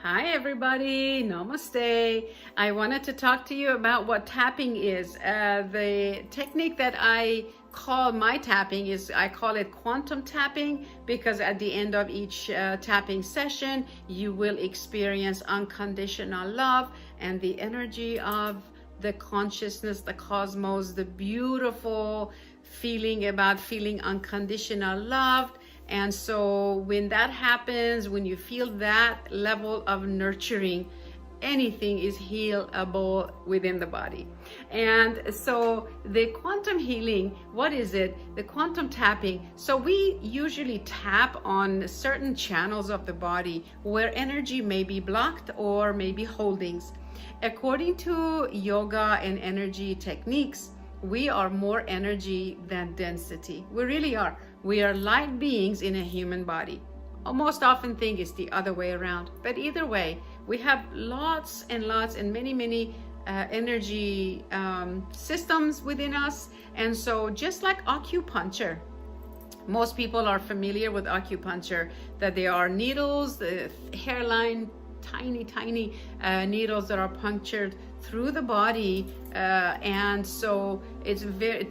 Hi everybody, namaste. I wanted to talk to you about what tapping is. The technique that I call my tapping is, I call it quantum tapping, because at the end of each tapping session, you will experience unconditional love and the energy of the consciousness, the cosmos, the beautiful feeling about feeling unconditional loved. And so when that happens, when you feel that level of nurturing, anything is healable within the body. And so the quantum healing, what is it? The quantum tapping. So we usually tap on certain channels of the body where energy may be blocked or maybe holdings. According to yoga and energy techniques, we are more energy than density. We really are. We are light beings in a human body. I most often think it's the other way around. But either way, we have lots and lots and many energy systems within us. And so just like acupuncture, most people are familiar with acupuncture, that there are needles, the hairline, tiny needles that are punctured through the body, and so it's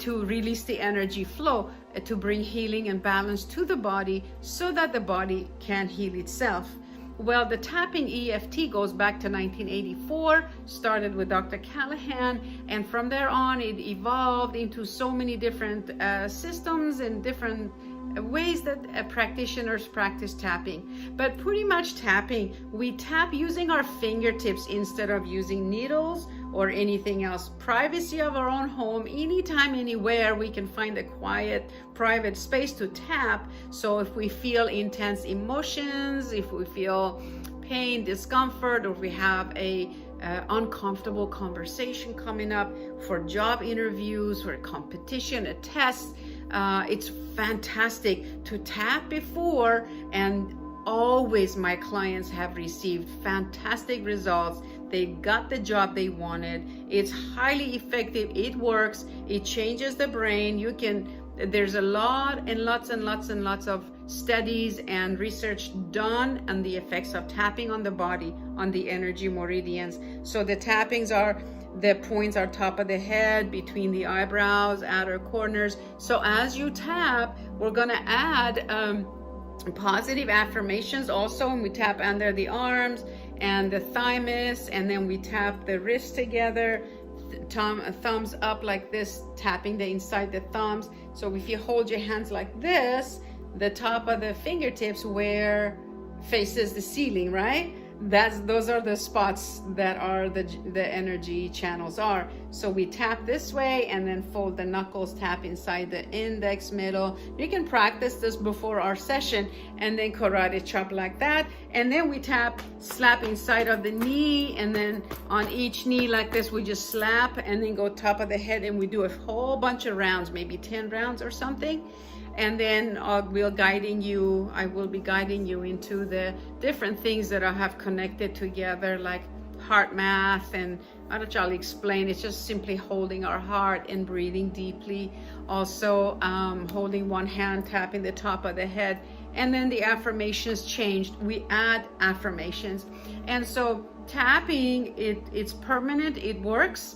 to release the energy flow, to bring healing and balance to the body so that the body can heal itself. Well, the tapping EFT goes back to 1984, started with Dr. Callahan, and from there on it evolved into so many different systems and different ways that practitioners practice tapping. But pretty much tapping, we tap using our fingertips instead of using needles or anything else. Privacy of our own home, anytime, anywhere, we can find a quiet, private space to tap. So if we feel intense emotions, if we feel pain, discomfort, or if we have a uncomfortable conversation coming up for job interviews, for a competition, a test, it's fantastic to tap before, and always my clients have received fantastic results. They got the job they wanted. It's highly effective. It works. It changes the brain. There's a lot and lots of studies and research done on the effects of tapping on the body, on the energy meridians. So the tappings are, the points are top of the head, between the eyebrows, outer corners. So as you tap, we're gonna add positive affirmations also, and we tap under the arms and the thymus, and then we tap the wrists together, thumbs up like this, tapping the inside the thumbs. So if you hold your hands like this, the top of the fingertips where faces the ceiling, right? Those are the spots that are the energy channels are. So we tap this way and then fold the knuckles, tap inside the index, middle. You can practice this before our session and then karate chop like that. And then we tap, slap inside of the knee, and then on each knee like this, we just slap and then go top of the head, and we do a whole bunch of rounds, maybe 10 rounds or something. And then I will be guiding you into the different things that I have connected together, like heart math, and I'll explain. It's just simply holding our heart and breathing deeply. Also holding one hand, tapping the top of the head. And then the affirmations changed. We add affirmations. And so tapping, it's permanent, it works.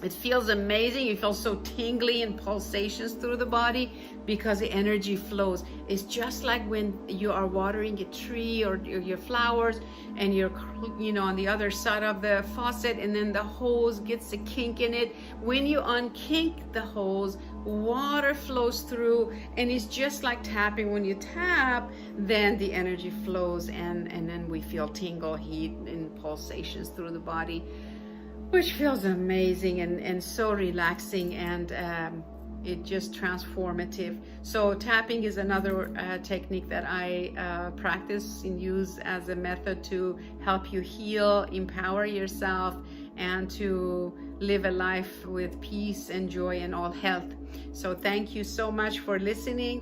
It feels amazing. You feel so tingly and pulsations through the body because the energy flows. It's just like when you are watering a tree or your flowers, and you're on the other side of the faucet, and then the hose gets a kink in it. When you unkink the hose, water flows through, and it's just like tapping. When you tap, then the energy flows, and then we feel tingle, heat, and pulsations through the body, which feels amazing and so relaxing, and it just transformative. So tapping is another technique that I practice and use as a method to help you heal, empower yourself, and to live a life with peace and joy and all health. So thank you so much for listening.